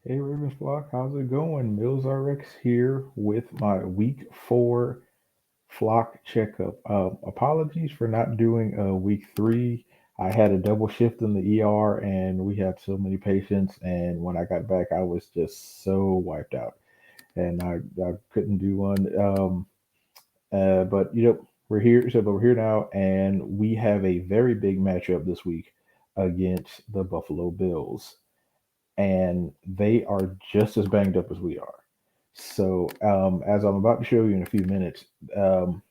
Hey Ravens flock, how's it going? Mills RX here with my week 4 flock checkup. Apologies for not doing week 3. I had a double shift in the ER and we had so many patients. And when I got back, I was just so wiped out and I couldn't do one. But we're here. But we're here now, and we have a very big matchup this week against the Buffalo Bills, and they are just as banged up as we are. So, as I'm about to show you in a few minutes, um,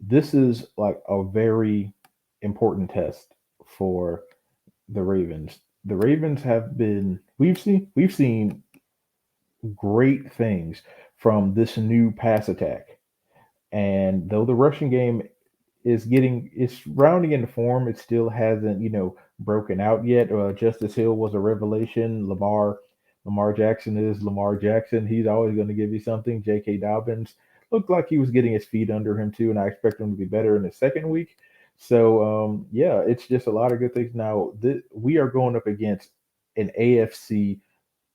this is like a very important test for the Ravens. The Ravens have been we've seen great things from this new pass attack, and though the rushing game it's rounding into form. It still hasn't, broken out yet. Justice Hill was a revelation. Lamar Jackson is Lamar Jackson. He's always going to give you something. J.K. Dobbins looked like he was getting his feet under him too, and I expect him to be better in the second week. So yeah, it's just a lot of good things. Now we are going up against an AFC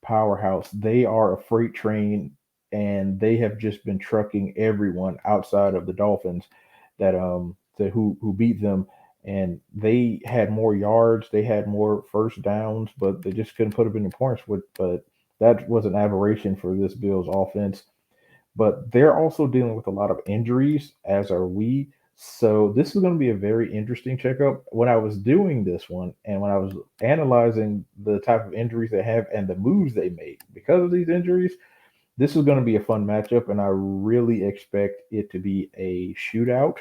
powerhouse. They are a freight train, and they have just been trucking everyone outside of the Dolphins who beat them, and they had more yards, they had more first downs, but they just couldn't put them in the points. But that was an aberration for this Bills offense. But they're also dealing with a lot of injuries, as are we. So this is going to be a very interesting checkup. When I was doing this one, and when I was analyzing the type of injuries they have and the moves they made because of these injuries, this is going to be a fun matchup, and I really expect it to be a shootout.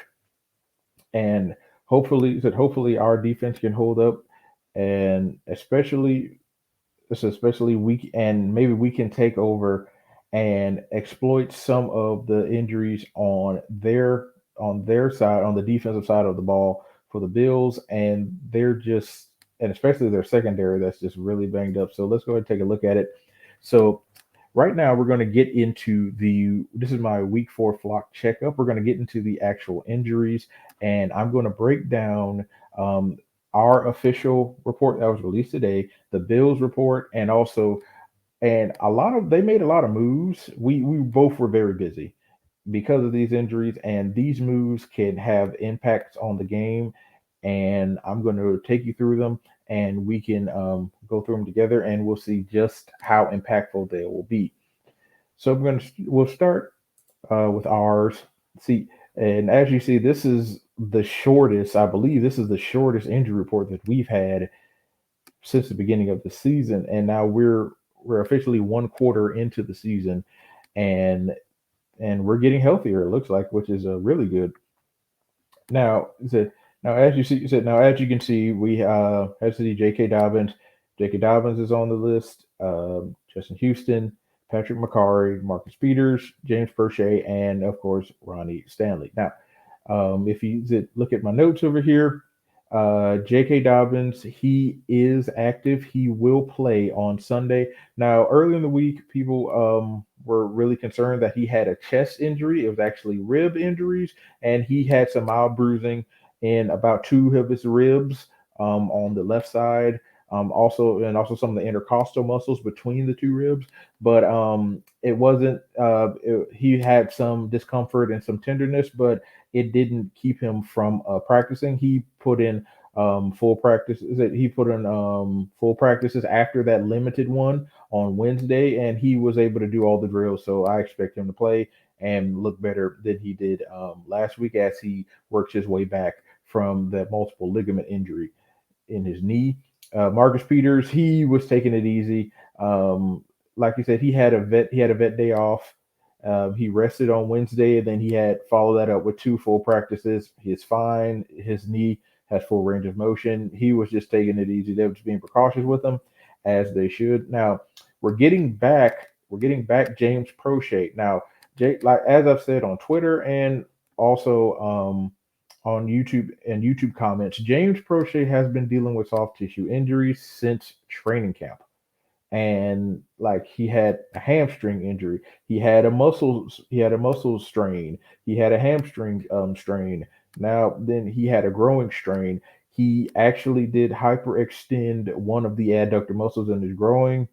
And hopefully our defense can hold up, and especially we and maybe we can take over and exploit some of the injuries on their side, on the defensive side of the ball for the Bills, and especially their secondary that's just really banged up. So let's go ahead and take a look at it. So right now we're going to get into this is my week 4 flock checkup. We're going to get into the actual injuries, and I'm going to break down um, our official report that was released today, the Bills report, and also and a lot of they made a lot of moves. We both were very busy because of these injuries, and these moves can have impacts on the game. And I'm going to take you through them, and we can go through them together, and we'll see just how impactful they will be. So we'll start with ours. See, and as you see, this is the shortest. I believe this is the shortest injury report that we've had since the beginning of the season, and now we're officially one quarter into the season, and we're getting healthier. It looks like, which is really good. Now, now as you can see, we as you see J.K. Dobbins. J.K. Dobbins is on the list. Justin Houston, Patrick McCarry, Marcus Peters, James Prochet, and of course Ronnie Stanley. Now, if you look at my notes over here, J.K. Dobbins, he is active. He will play on Sunday. Now, early in the week, people were really concerned that he had a chest injury. It was actually rib injuries, and he had some mild bruising in about two of his ribs on the left side. Also some of the intercostal muscles between the two ribs, but it wasn't. He had some discomfort and some tenderness, but it didn't keep him from practicing. He put in full practices. He put in full practices after that limited one on Wednesday, and he was able to do all the drills. So I expect him to play and look better than he did last week as he works his way back from that multiple ligament injury in his knee. Marcus Peters, he was taking it easy. Like you said, he had a vet day off. He rested on Wednesday, and then he had followed that up with two full practices. He's fine. His knee has full range of motion. He was just taking it easy. They were just being precautious with him, as they should. Now we're getting back James Prochet. Now, like as I've said on Twitter and also on YouTube and YouTube comments, James Prochet has been dealing with soft tissue injuries since training camp. And like he had a hamstring injury, he had a muscle strain, he had a hamstring strain. Now then he had a growing strain. He actually did hyperextend one of the adductor muscles in his growing.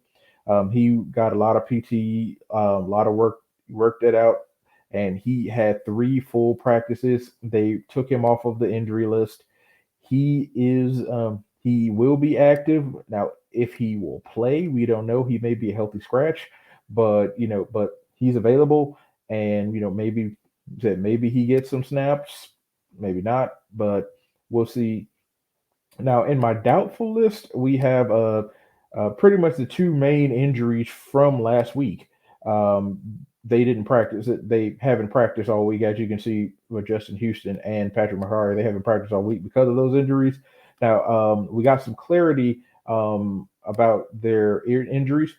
He got a lot of PT, a lot of work, worked it out, and he had 3 full practices. They took him off of the injury list. He will be active now. If he will play, we don't know. He may be a healthy scratch, but he's available, and maybe he gets some snaps, maybe not, but we'll see. Now, in my doubtful list, we have pretty much the two main injuries from last week. They didn't practice. They haven't practiced all week, as you can see with Justin Houston and Patrick McCarry. They haven't practiced all week because of those injuries. Now, we got some clarity about their injuries.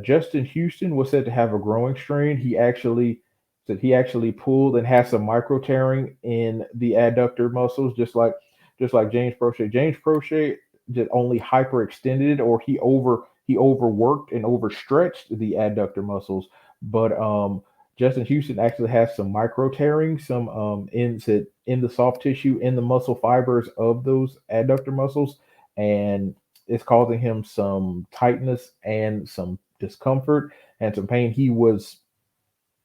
Justin Houston was said to have a growing strain. He actually pulled and has some micro tearing in the adductor muscles, just like James Prochet. James Prochet just only hyperextended, or he overworked and overstretched the adductor muscles. But Justin Houston actually has some micro tearing, some in the soft tissue, in the muscle fibers of those adductor muscles, and it's causing him some tightness and some discomfort and some pain. He was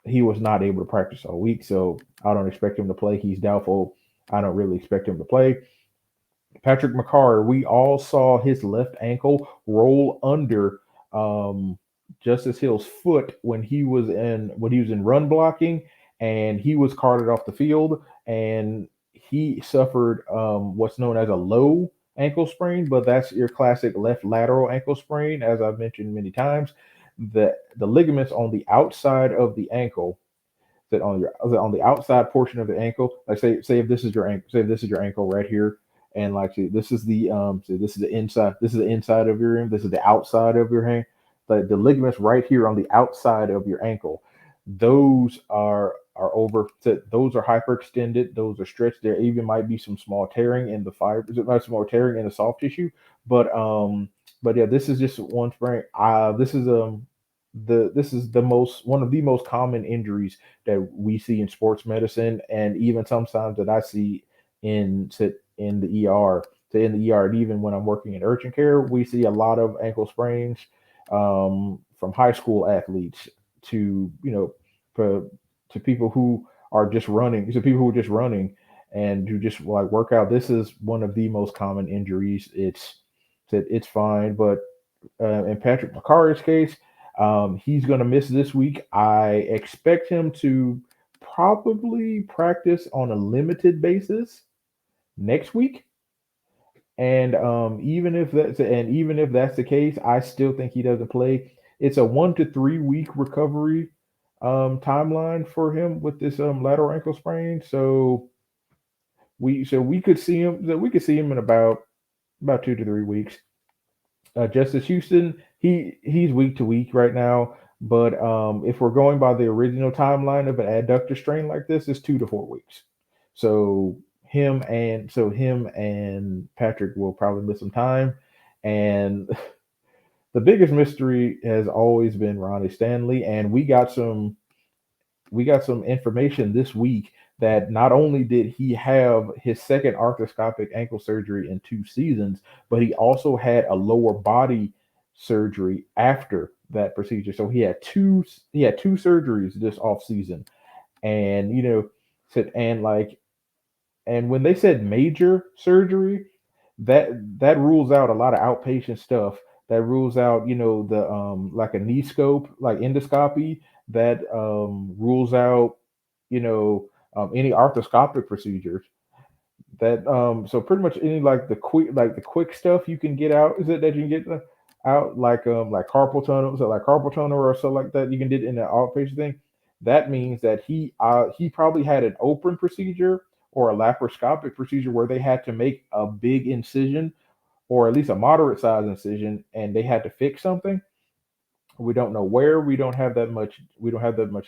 not able to practice all week, so I don't expect him to play. He's doubtful. I don't really expect him to play. Patrick McCarr, we all saw his left ankle roll under um, Justice Hill's foot when he was in run blocking, and he was carted off the field, and he suffered what's known as a low ankle sprain, but that's your classic left lateral ankle sprain, as I've mentioned many times. The ligaments on the outside of the ankle, on the outside portion of the ankle. Like say if this is your ankle, say if this is your ankle right here, and like this is the inside. This is the inside of your hand. This is the outside of your hand. The ligaments right here on the outside of your ankle, those are hyperextended. Those are stretched. There even might be some small tearing in the fibers. It might be small tearing in the soft tissue, but yeah, this is just one sprain. This is the most one of the most common injuries that we see in sports medicine, and even sometimes that I see in the ER. In the ER, and even when I'm working in urgent care, we see a lot of ankle sprains from high school athletes to to, to people who are just running, to people who are just running and who just like work out. This is one of the most common injuries. It's fine, but in Patrick McCarry's case, he's going to miss this week. I expect him to probably practice on a limited basis next week. And even if that's the case, I still think he doesn't play. It's a 1 to 3 week recovery timeline for him with this lateral ankle sprain. So we could see him in about 2 to 3 weeks. Justice Houston, he's week to week right now. But if we're going by the original timeline of an adductor strain like this, it's 2 to 4 weeks. So him and Patrick will probably miss some time. And the biggest mystery has always been Ronnie Stanley, and we got some information this week that not only did he have his second arthroscopic ankle surgery in 2 seasons, but he also had a lower body surgery after that procedure. So he had two surgeries this off season, and said and like and when they said major surgery, that rules out a lot of outpatient stuff. That rules out, the like a knee scope, like endoscopy. That rules out, any arthroscopic procedures. That so pretty much any like the quick stuff you can get out, is it that you can get out, like carpal tunnel, so like carpal tunnel or something like that, you can get in the outpatient thing. That means that he probably had an open procedure or a laparoscopic procedure where they had to make a big incision, or at least a moderate size incision, and they had to fix something. We don't know where. We don't have that much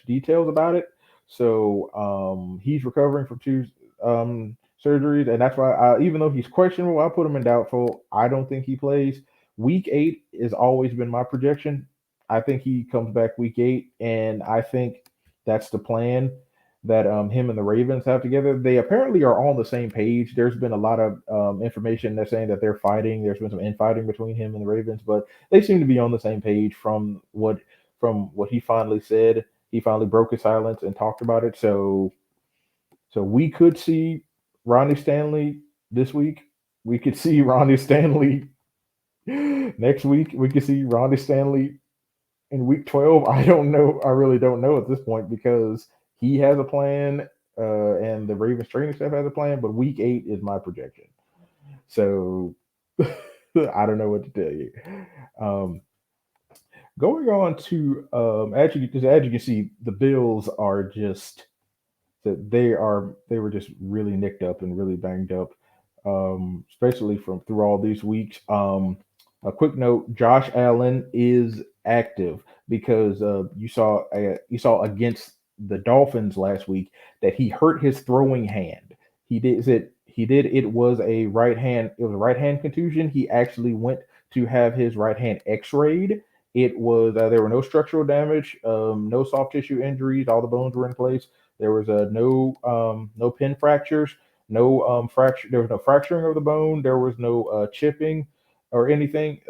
details about it. So he's recovering from two surgeries, and that's why even though he's questionable, I put him in doubtful. I don't think he plays. Week 8 has always been my projection. I think he comes back week 8, and I think that's the plan. that him and the Ravens have together. They apparently are on the same page. There's been a lot of information that's saying that they're fighting. There's been some infighting between him and the Ravens, but they seem to be on the same page from what he finally said. He finally broke his silence and talked about it. So we could see Ronnie Stanley this week. We could see Ronnie Stanley next week. We could see Ronnie Stanley in week 12. I don't know. I really don't know at this point because he has a plan and the Ravens training staff has a plan, but week 8 is my projection. So I don't know what to tell you. Um, Going on to as you can see, the Bills are just that they were just really nicked up and really banged up, especially from through all these weeks. A quick note: Josh Allen is active because you saw against the Dolphins last week that he hurt his throwing hand. He did it was a right hand it was a right hand contusion. He actually went to have his right hand X-rayed. It was there were no structural damage, no soft tissue injuries. All the bones were in place. There was no pin fractures, no fracture. There was no fracturing of the bone. There was no chipping or anything.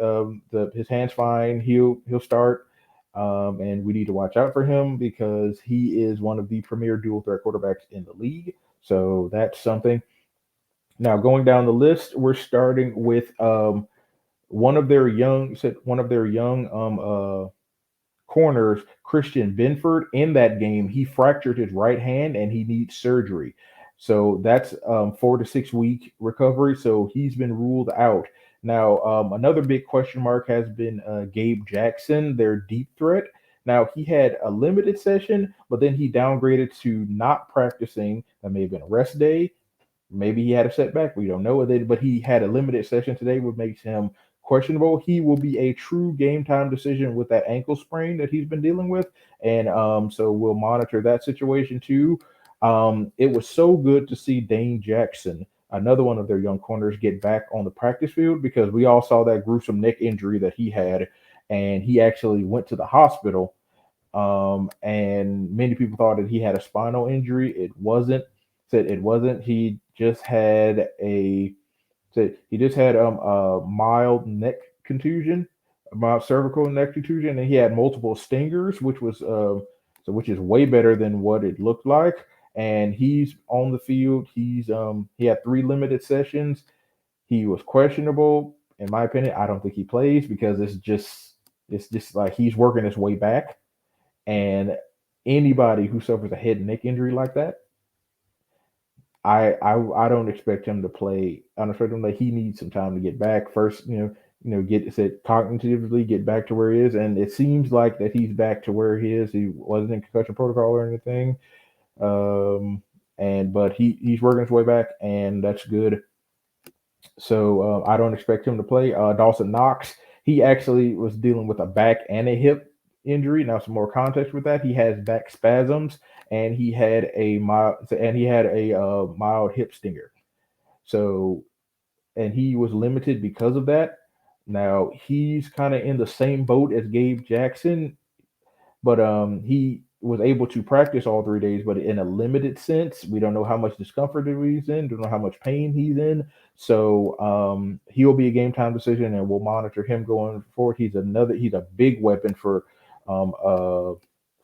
His hand's fine. He'll start, and we need to watch out for him because he is one of the premier dual threat quarterbacks in the league. So that's something. Now going down the list, we're starting with one of their young corners, Christian Benford, in that game, he fractured his right hand and he needs surgery. So that's 4 to 6 week recovery. So he's been ruled out. Now, another big question mark has been Gabe Jackson, their deep threat. Now, he had a limited session, but then he downgraded to not practicing. That may have been a rest day. Maybe he had a setback. We don't know it, but he had a limited session today, which makes him questionable. He will be a true game time decision with that ankle sprain that he's been dealing with, and so we'll monitor that situation too. It was so good to see Dane Jackson, another one of their young corners, get back on the practice field because we all saw that gruesome neck injury that he had, and he actually went to the hospital and many people thought that he had a spinal injury. It wasn't. Said it wasn't. He just had a mild neck contusion, a mild cervical neck contusion, and he had multiple stingers, which is way better than what it looked like. And he's on the field. He had 3 limited sessions. He was questionable, in my opinion. I don't think he plays because it's just like he's working his way back and anybody who suffers a head and neck injury like that, I don't expect him to play. I don't expect him that he needs some time to get back. First, get said cognitively get back to where he is, and it seems like that he's back to where he is. He wasn't in concussion protocol or anything, um, and but he's working his way back, and that's good. So I don't expect him to play. Dawson Knox, he actually was dealing with a back and a hip injury. Now, some more context with that: he has back spasms, and he had a mild hip stinger. So, and he was limited because of that. Now he's kind of in the same boat as Gabe Jackson, but he was able to practice all 3 days, but in a limited sense. We don't know how much discomfort he's in, don't know how much pain he's in. So he'll be a game time decision, and we'll monitor him going forward. He's a big weapon um, uh,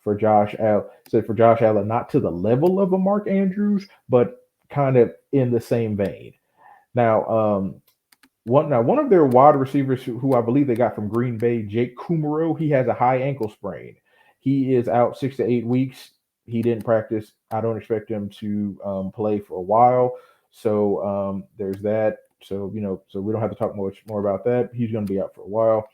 for Josh Allen. So for Josh Allen, not to the level of a Mark Andrews, but kind of in the same vein. Now, one of their wide receivers who I believe they got from Green Bay, Jake Kumaro, he has a high ankle sprain. He is out 6 to 8 weeks. He didn't practice. I don't expect him to play for a while. So there's that. So we don't have to talk much more about that. He's going to be out for a while.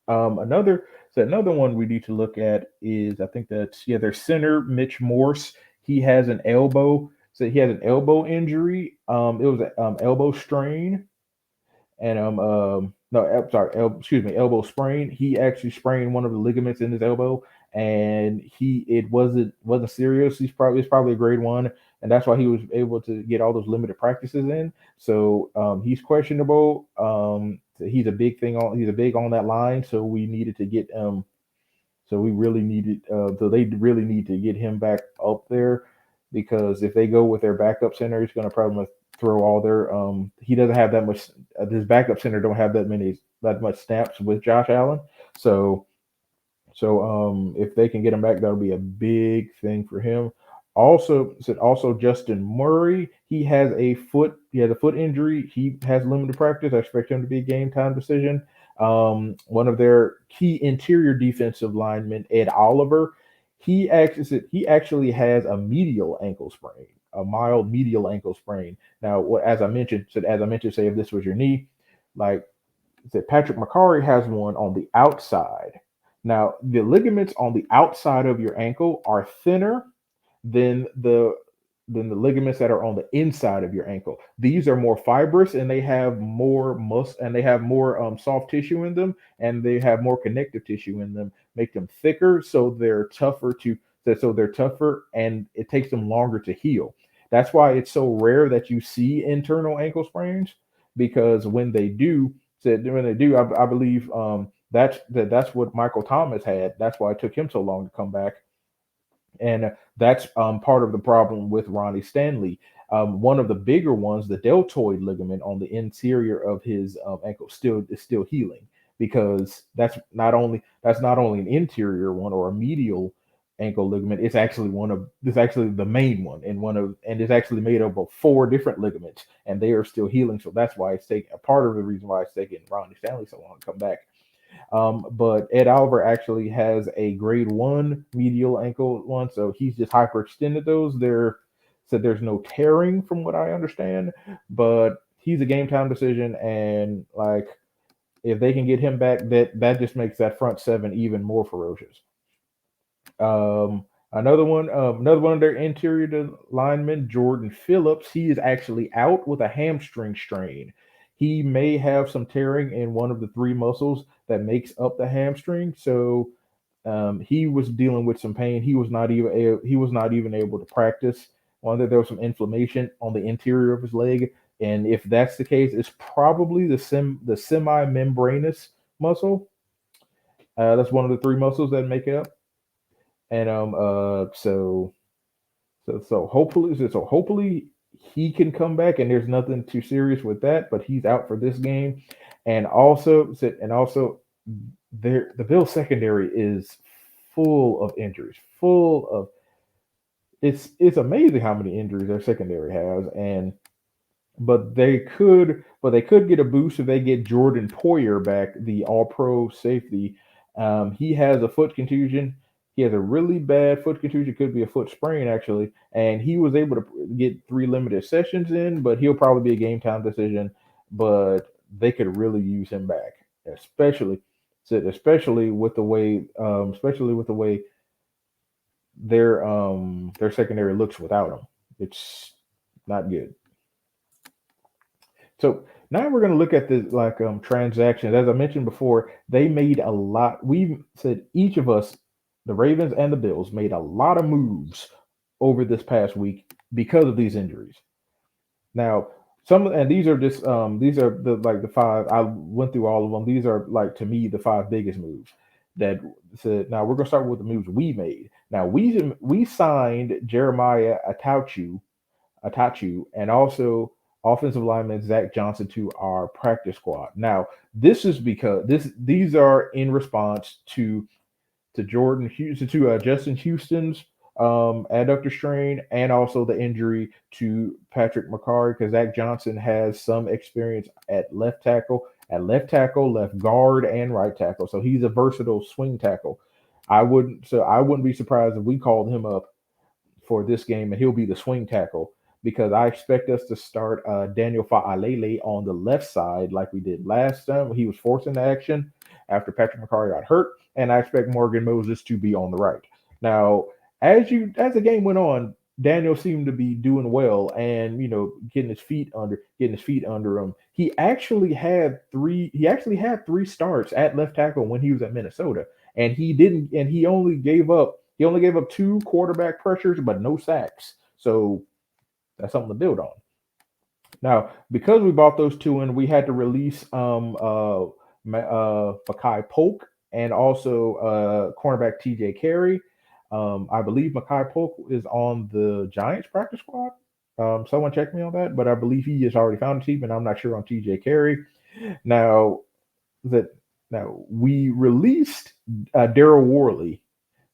Another one we need to look at is I think that's their center Mitch Morse. He has an elbow. So he has an elbow injury. It was an elbow strain and no, sorry, excuse me, elbow sprain. He actually sprained one of the ligaments in his elbow, and it wasn't serious. It's probably a grade one, and that's why he was able to get all those limited practices in. So he's questionable. He's a big on that line, so we needed to get So we really needed. So they really need to get him back up there because if they go with their backup center, he's going to probably throw all their. He doesn't have that much. His backup center don't have that much snaps with Josh Allen. So if they can get him back, that'll be a big thing for him. Also Justin Murray, he has a foot injury. He has limited practice. I expect him to be a game time decision. One of their key interior defensive linemen, Ed Oliver, he actually has a medial ankle sprain, a mild medial ankle sprain. Now, as I mentioned, say if this was your knee, like said Patrick McCarry has one on the outside. Now, the ligaments on the outside of your ankle are thinner than the ligaments that are on the inside of your ankle. These are more fibrous and they have more and they have more soft tissue in them and they have more connective tissue in them, make them thicker, so they're tougher and it takes them longer to heal. That's why it's so rare that you see internal ankle sprains because when they do, I believe that's what Michael Thomas had. That's why it took him so long to come back, and that's part of the problem with Ronnie Stanley. One of the bigger ones, the deltoid ligament on the interior of his ankle, still healing because that's not only an interior one or a medial ankle ligament. It's actually the main one, and it's actually made up of four different ligaments, and they are still healing. So that's why it's taking a part of the reason why it's taking Ronnie Stanley so long to come back. But Ed Oliver actually has a grade one medial ankle one, so he's just hyperextended those. There's no tearing from what I understand, but he's a game time decision, and like if they can get him back, that just makes that front seven even more ferocious. Another one of their interior linemen, Jordan Phillips, he is actually out with a hamstring strain. He may have some tearing in one of the three muscles that makes up the hamstring. So he was dealing with some pain. He was not even able to practice. One that there was some inflammation on the interior of his leg, and if that's the case, it's probably the semi membranous muscle. That's one of the three muscles that make it up. And hopefully he can come back and there's nothing too serious with that, but he's out for this game. And also the Bills secondary is full of injuries, full of it's amazing how many injuries their secondary has, and but they could get a boost if they get Jordan Poyer back, the All Pro safety. He has a foot contusion. He has a really bad foot contusion. Could be a foot sprain actually, and he was able to get three limited sessions in, but he'll probably be a game time decision. But they could really use him back, especially especially with the way their secondary looks without him. It's not good. So now we're going to look at the transactions. As I mentioned before, they made a lot. We said each of us, the Ravens and the Bills, made a lot of moves over this past week because of these injuries. Now, these are the five. I went through all of them. These are like to me the five biggest moves that said. Now we're going to start with the moves we made. Now we signed Jeremiah Atachu, and also offensive lineman Zach Johnson to our practice squad. Now, this is because these are in response to Jordan Houston to Justin Houston's adductor strain and also the injury to Patrick McCarry because Zach Johnson has some experience left tackle, left guard, and right tackle. So he's a versatile swing tackle. I wouldn't be surprised if we called him up for this game, and he'll be the swing tackle because I expect us to start Daniel Fa'alele on the left side like we did last time. He was forcing the action after Patrick McCarry got hurt, and I expect Morgan Moses to be on the right. Now, as the game went on, Daniel seemed to be doing well, and getting his feet under him. He actually had three starts at left tackle when he was at Minnesota, and he didn't, and he only gave up two quarterback pressures, but no sacks. So that's something to build on. Now, because we bought those two in, we had to release Fakai Polk and also cornerback T.J. Carey. I believe Makai Polk is on the Giants practice squad. Someone check me on that, but I believe he has already found a team, and I'm not sure on T.J. Carey. Now that now we released Daryl Worley,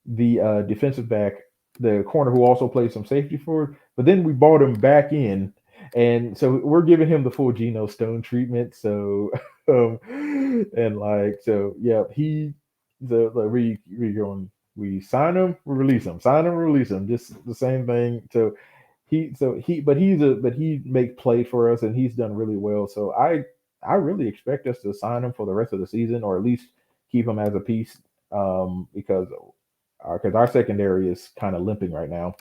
the defensive back, the corner who also plays some safety for it. But then we brought him back in, and so we're giving him the full Geno Stone treatment. So, and like so, yeah, he the like, we going we sign him, we release him, sign him, release him, just the same thing. But he makes plays for us, and he's done really well. So I really expect us to sign him for the rest of the season, or at least keep him as a piece, because our secondary is kind of limping right now.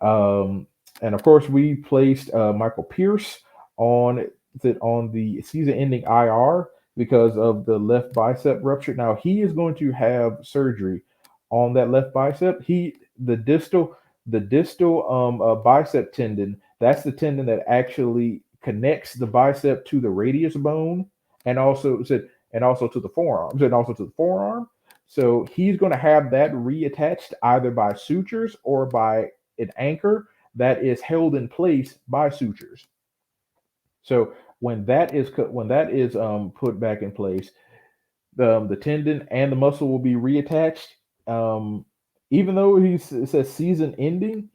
Um, and of course, we placed Michael Pierce on on the season-ending IR because of the left bicep rupture. Now he is going to have surgery on that left bicep. The distal bicep tendon. That's the tendon that actually connects the bicep to the radius bone, and also to the forearms, and also to the forearm. So he's going to have that reattached either by sutures or by an anchor that is held in place by sutures. So when that is put back in place, the tendon and the muscle will be reattached. Um, Even though it says season ending,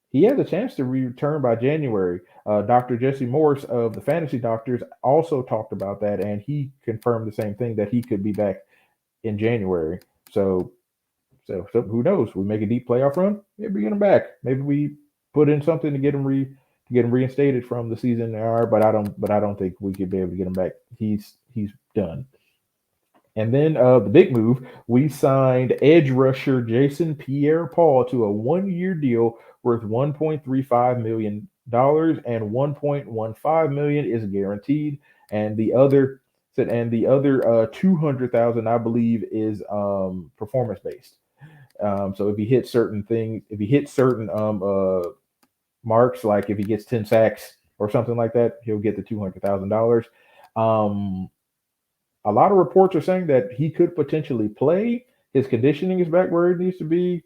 he has a chance to return by January. Dr. Jesse Morris of the Fantasy Doctors also talked about that, and he confirmed the same thing that he could be back in January. So so who knows? We make a deep playoff run, maybe get him back. Maybe we put in something to get him reinstated from the season. But I don't think we could be able to get him back. He's done. And then the big move, we signed edge rusher Jason Pierre-Paul to a 1-year deal worth $1.35 million, and 1.15 million is guaranteed, and the other 200,000, I believe, is performance based. So if he hits certain things, if he hits certain marks, like if he gets 10 sacks or something like that, he'll get the $200,000. Um, a lot of reports are saying that he could potentially play. His conditioning is back where it needs to be.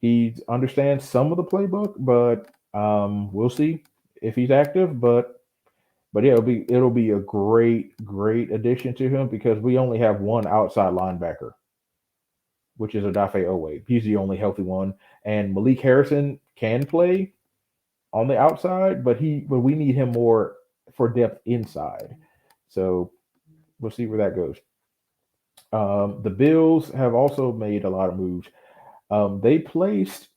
He understands some of the playbook, but we'll see if he's active. But yeah, it'll be a great addition to him because we only have one outside linebacker, which is Odafe Owe. He's the only healthy one, and Malik Harrison can play on the outside, but we need him more for depth inside. So we'll see where that goes. The Bills have also made a lot of moves. They placed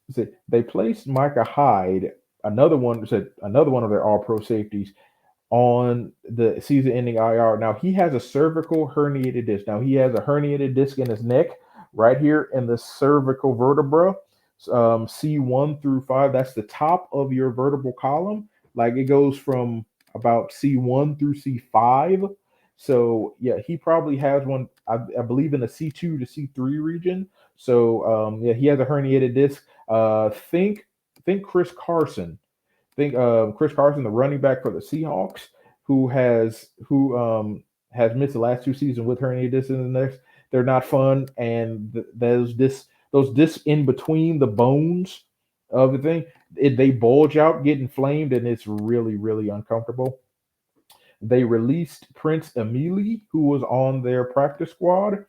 Micah Hyde, another one of their All Pro safeties, on the season-ending IR. Now he has a cervical herniated disc. Now he has a herniated disc in his neck, right here in the cervical vertebra, C1 through 5. That's the top of your vertebral column. Like it goes from about C1 through C5. So yeah, he probably has one. I believe in the C2 to C3 region. So yeah, he has a herniated disc. Think Chris Carson. Think Chris Carson, the running back for the Seahawks, who has missed the last 2 seasons with herniated discs in the next. They're not fun, and those discs in between the bones of the thing, they bulge out, get inflamed, and it's really uncomfortable. They released Prince Emili, who was on their practice squad,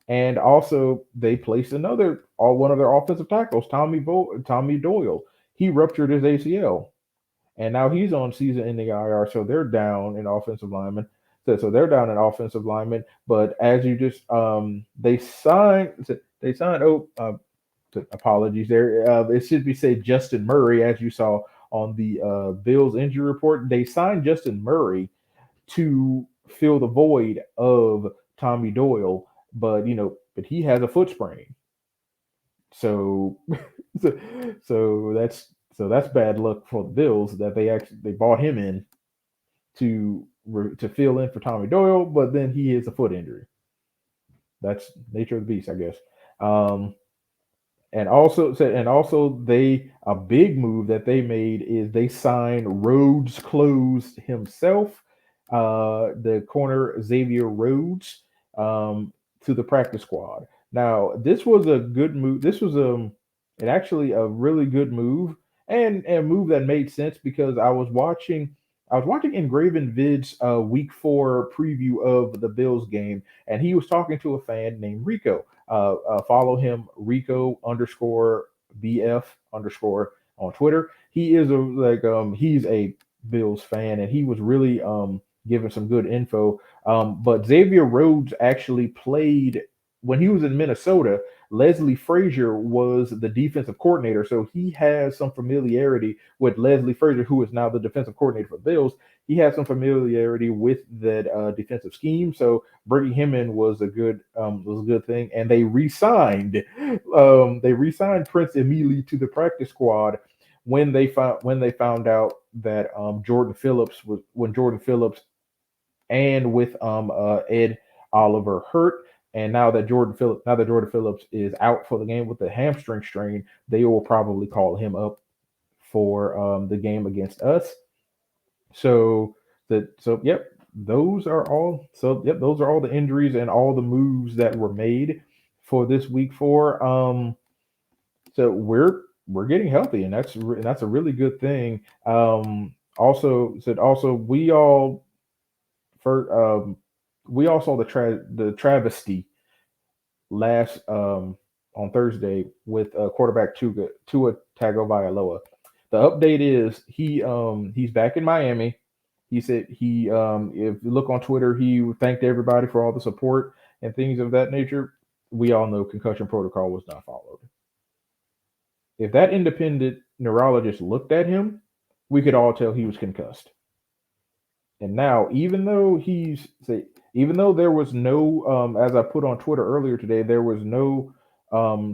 and also they placed one of their offensive tackles, Tommy Doyle. He ruptured his ACL, and now he's on season-ending IR. So they're down in offensive linemen. So they're down in offensive linemen. But as you just they signed. Apologies there. It should be say Justin Murray, as you saw on the Bills injury report. They signed Justin Murray to fill the void of Tommy Doyle, but he has a foot sprain. So, so, so that's bad luck for the Bills that they bought him in to fill in for Tommy Doyle, but then he has a foot injury. That's nature of the beast, I guess. Um, and also they a big move that they made is they signed Rhodes Close himself, the corner Xavier Rhodes. to the practice squad. Now, this was a good move. This was it actually a really good move, and a move that made sense because I was watching Engraven Vid's week 4 preview of the Bills game, and he was talking to a fan named Rico. Follow him, Rico underscore BF underscore on Twitter. He is he's a Bills fan, and he was really giving some good info. But Xavier Rhodes actually played when he was in Minnesota. Leslie Frazier was the defensive coordinator, so he has some familiarity with Leslie Frazier, who is now the defensive coordinator for the Bills. He has some familiarity with that defensive scheme, so bringing him in was a good thing. And they re-signed Prince immediately to the practice squad when they found out that Jordan Phillips and with Ed Oliver hurt. And now that Jordan Phillips is out for the game with the hamstring strain, they will probably call him up for the game against us. So yep, those are all the injuries and all the moves that were made for this week 4. So we're getting healthy, and that's a really good thing. Also for we all saw the travesty last on Thursday with quarterback Tua Tagovailoa. The update is he's back in Miami. He said if you look on Twitter, he thanked everybody for all the support and things of that nature. We all know concussion protocol was not followed. If that independent neurologist looked at him, we could all tell he was concussed. And now, even though there was no, as I put on Twitter earlier today, there was no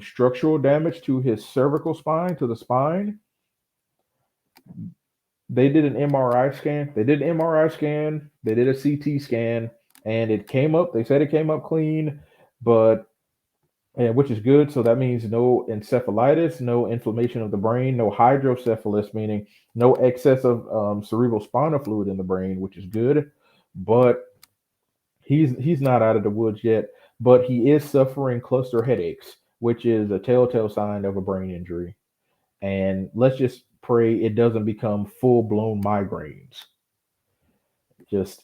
structural damage to his cervical spine, to the spine. They did an MRI scan. They did an MRI scan. They did a CT scan, and it came up. They said it came up clean, but and which is good. So that means no encephalitis, no inflammation of the brain, no hydrocephalus, meaning no excess of cerebral spinal fluid in the brain, which is good. But he's not out of the woods yet. But he is suffering cluster headaches, which is a telltale sign of a brain injury. And let's just pray it doesn't become full blown migraines. Just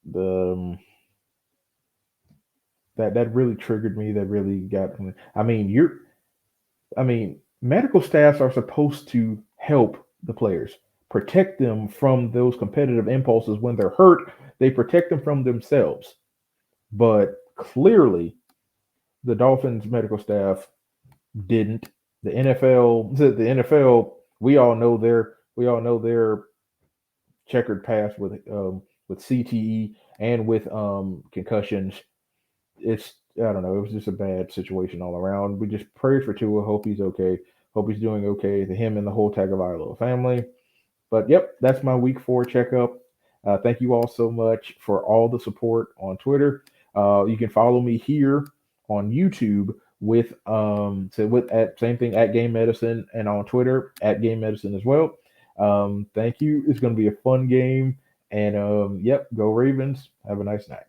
the that really triggered me. That really got me. Medical staffs are supposed to help the players, protect them from those competitive impulses when they're hurt. They protect them from themselves. But clearly, the Dolphins medical staff didn't. The NFL, we all know their checkered past with CTE and with concussions. It's I don't know. It was just a bad situation all around. We just prayed for Tua. Hope he's okay. Hope he's doing okay. To him and the whole Tagovailoa family. But yep, that's my week 4 checkup. Thank you all so much for all the support on Twitter. You can follow me here on YouTube with at same thing at Game Medicine, and on Twitter at Game Medicine as well. Thank you. It's going to be a fun game. And yep, go Ravens. Have a nice night.